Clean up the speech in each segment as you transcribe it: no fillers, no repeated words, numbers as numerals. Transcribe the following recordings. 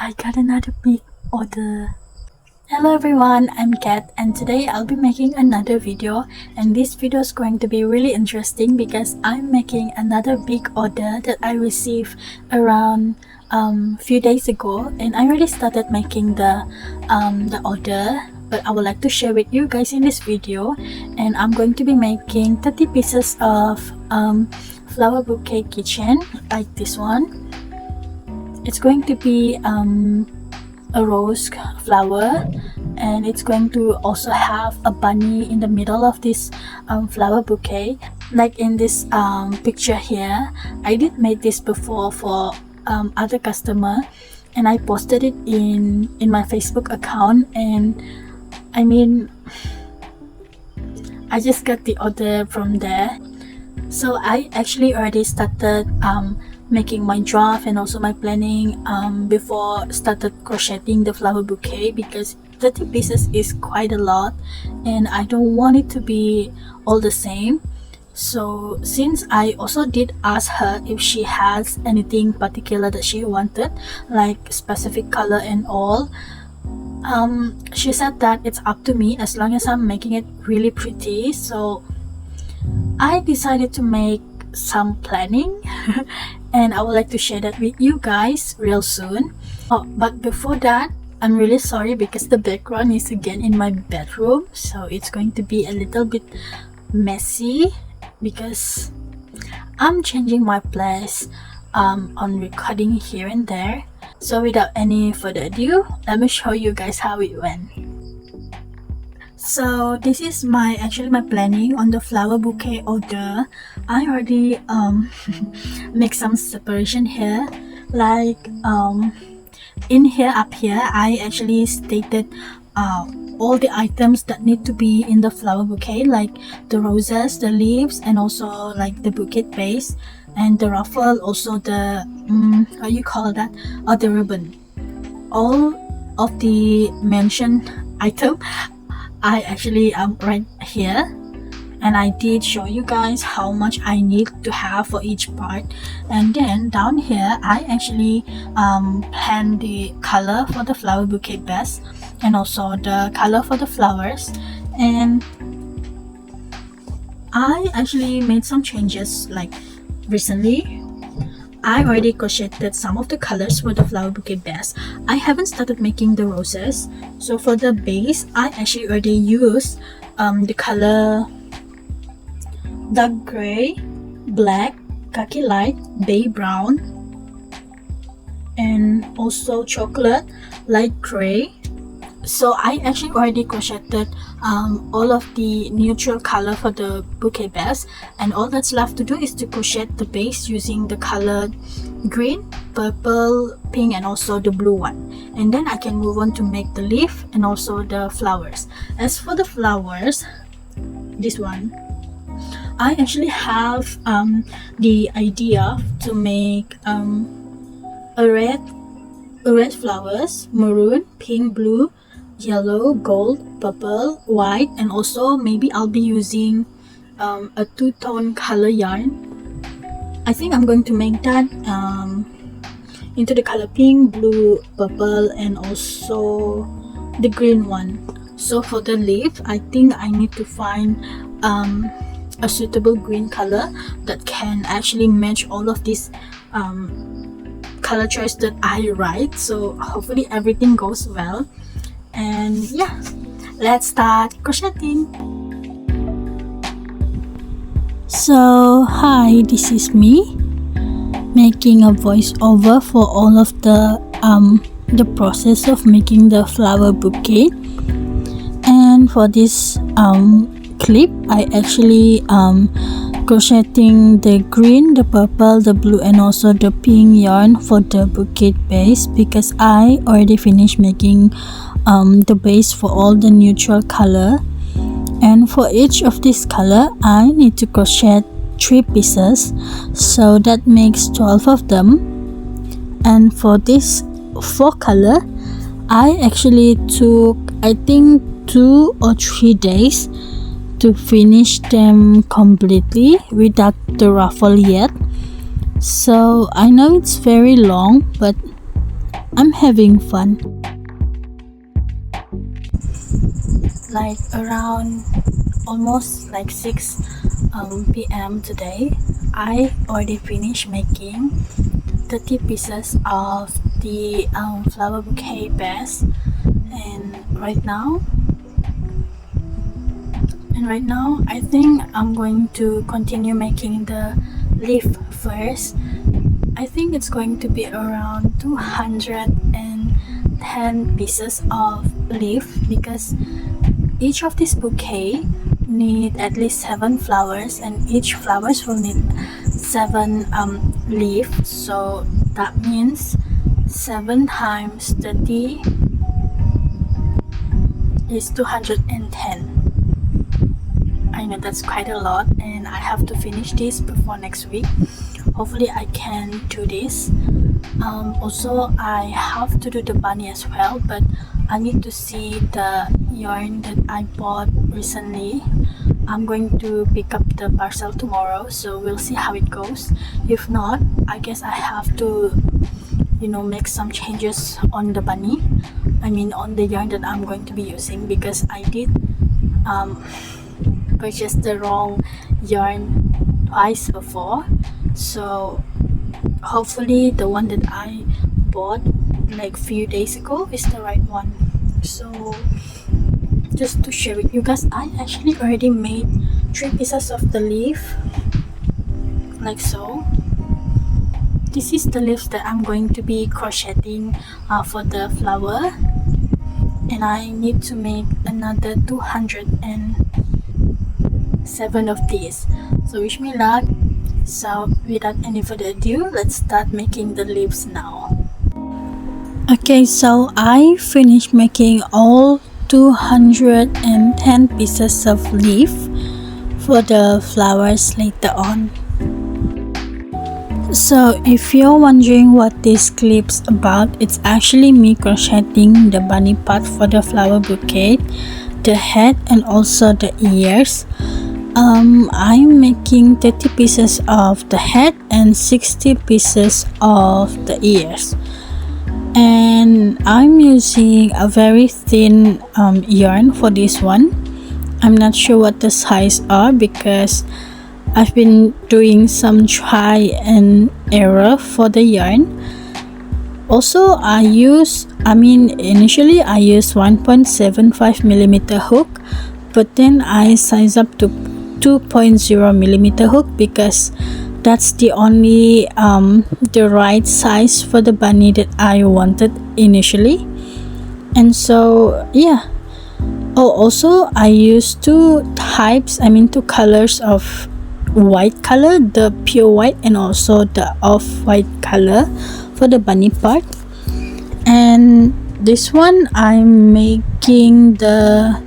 I got another big order. Hello everyone, I'm Kat and today I'll be making another video, and this video is going to be really interesting because I'm making another big order that I received around few days ago, and I already started making the order, but I would like to share with you guys in this video. And I'm going to be making 30 pieces of flower bouquet keychain like this one. It's going to be a rose flower, and it's going to also have a bunny in the middle of this flower bouquet, like in this picture here. I did make this before for other customer, and I posted it in my Facebook account, and I mean I just got the order from there. So I actually already started making my draft and also my planning before started crocheting the flower bouquet, because 30 pieces is quite a lot and I don't want it to be all the same. So since I also did ask her if she has anything particular that she wanted, like specific color and all, she said that it's up to me as long as I'm making it really pretty. So I decided to make some planning and I would like to share that with you guys real soon. But before that, I'm really sorry because the background is again in my bedroom, so it's going to be a little bit messy because I'm changing my place on recording here and there. So without any further ado, let me show you guys how it went. So this is my planning on the flower bouquet order. I already make some separation here, like in here, up here I actually stated all the items that need to be in the flower bouquet, like the roses, the leaves, and also like the bouquet base and the ruffle, also the how you call that, or the ribbon. All of the mentioned item I actually right here, and I did show you guys how much I need to have for each part. And then down here I actually planned the color for the flower bouquet best and also the color for the flowers. And I actually made some changes, like recently I already crocheted some of the colors for the flower bouquet base. I haven't started making the roses. So for the base, I actually already used the color dark gray, black, khaki light, bay brown, and also chocolate, light gray. So I actually already crocheted all of the neutral color for the bouquet base, and all that's left to do is to crochet the base using the color green, purple, pink, and also the blue one. And then I can move on to make the leaf and also the flowers. As for the flowers, this one, I actually have the idea to make a red flowers, maroon, pink, blue, yellow, gold, purple, white, and also maybe I'll be using a two-tone color yarn. I think I'm going to make that into the color pink, blue, purple, and also the green one. So for the leaf, I think I need to find a suitable green color that can actually match all of these color choice that I write. So hopefully everything goes well. And yeah, let's start crocheting. So hi, this is me making a voiceover for all of the process of making the flower bouquet. And for this clip, I actually crocheting the green, the purple, the blue, and also the pink yarn for the bouquet base, because I already finished making the base for all the neutral color. And for each of this color I need to crochet 3 pieces, so that makes 12 of them. And for this 4 color, I actually took, I think, 2 or 3 days to finish them completely without the ruffle yet. So I know it's very long, but I'm having fun. Like around almost like 6 p.m. today, I already finished making 30 pieces of the flower bouquet base, and right now I think I'm going to continue making the leaf first. I think it's going to be around 210 pieces of leaf, because each of this bouquet need at least 7 flowers, and each flowers will need 7 leaves. So that means 7 times 30 is 210. I know that's quite a lot, and I have to finish this before next week. Hopefully I can do this. Also, I have to do the bunny as well, but I need to see the yarn that I bought recently. I'm going to pick up the parcel tomorrow, so we'll see how it goes. If not, I guess I have to make some changes on the bunny, on the yarn that I'm going to be using, because I did purchase the wrong yarn twice before. So hopefully the one that I bought like few days ago is the right one. So just to share with you guys, I actually already made 3 pieces of the leaf, like so. This is the leaves that I'm going to be crocheting for the flower, and I need to make another 207 of these. So wish me luck. So without any further ado, let's start making the leaves now. Okay, so I finished making all 210 pieces of leaf for the flowers later on. So if you're wondering what this clip's about, it's actually me crocheting the bunny part for the flower bouquet, the head, and also the ears. I'm making 30 pieces of the head and 60 pieces of the ears, and I'm using a very thin yarn for this one. I'm not sure what the size are, because I've been doing some try and error for the yarn. Also, initially I used 1.75 millimeter hook, but then I size up to 2.0 millimeter hook, because that's the only the right size for the bunny that I wanted initially. And so yeah. Oh, also I used two colors of white color, the pure white and also the off-white color for the bunny part. And this one I'm making the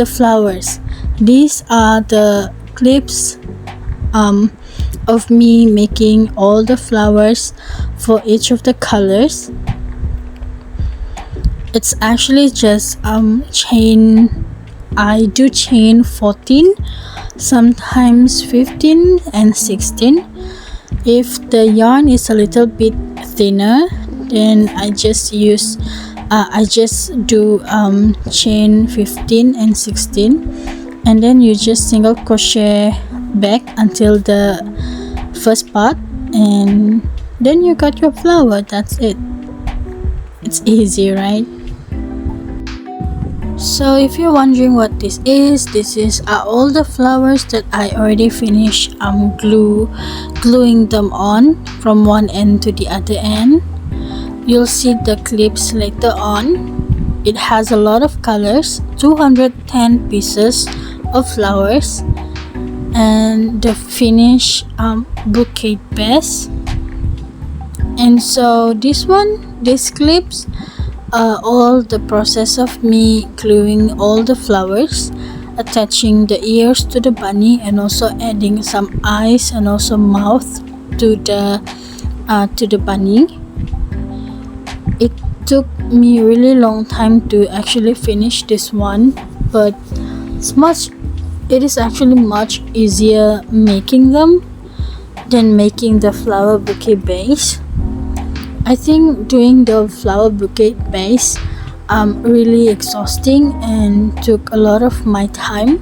flowers. These are the clips of me making all the flowers for each of the colors. It's actually just chain. I do chain 14, sometimes 15 and 16. If the yarn is a little bit thinner, then I just do chain 15 and 16, and then you just single crochet back until the first part, and then you got your flower. That's it. It's easy, right? So if you're wondering what this is all the flowers that I already finished gluing them on from one end to the other end. You'll see the clips later on. It has a lot of colors, 210 pieces of flowers, and the finished bouquet base. And so these clips, all the process of me gluing all the flowers, attaching the ears to the bunny, and also adding some eyes and also mouth to the bunny. It took me really long time to actually finish this one, but it is actually much easier making them than making the flower bouquet base. I think doing the flower bouquet base really exhausting and took a lot of my time,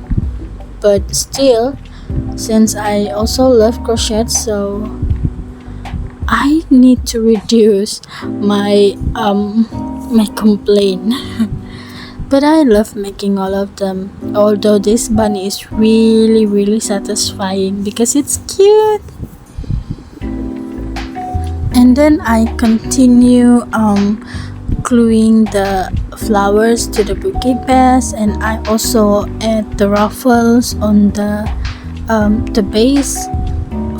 but still, since I also love crochet, so I need to reduce my my complaint. But I love making all of them, although this bunny is really satisfying because it's cute. And then I continue gluing the flowers to the bouquet base, and I also add the ruffles on the base.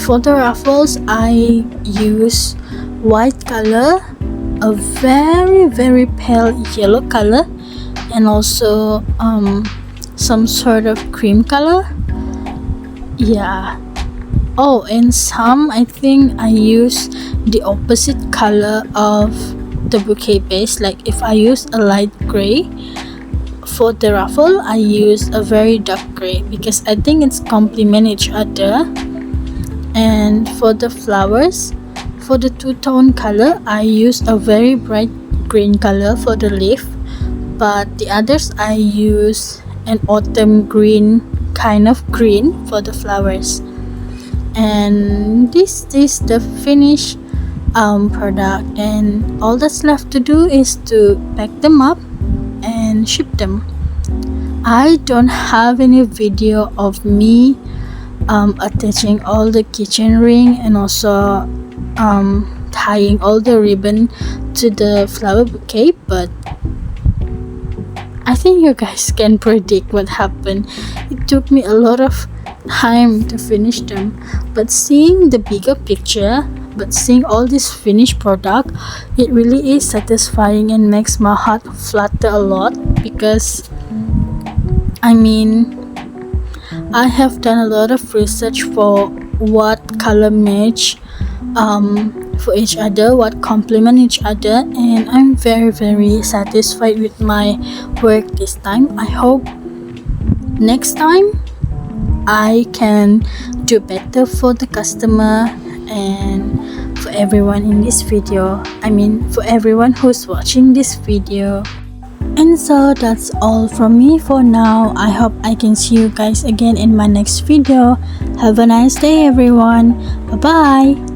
For the ruffles, I use white color, a very pale yellow color, and also some sort of cream color. Yeah. Oh, and some I think I use the opposite color of the bouquet base. Like if I use a light gray for the ruffle, I use a very dark gray because I think it's complement each other. And for the flowers, for the two-tone color, I use a very bright green color for the leaf, but the others I use an autumn green kind of green for the flowers. And this is the finished product, and all that's left to do is to pack them up and ship them. I don't have any video of me attaching all the keychain ring and also tying all the ribbon to the flower bouquet, but I think you guys can predict what happened. It took me a lot of time to finish them, but seeing the bigger picture, but seeing all this finished product, it really is satisfying and makes my heart flutter a lot because I mean I have done a lot of research for what color match for each other, what complement each other, and I'm very satisfied with my work this time. I hope next time I can do better for the customer and for everyone in this video. I mean for everyone who's watching this video. And so that's all from me for now. I hope I can see you guys again in my next video. Have a nice day everyone. Bye bye.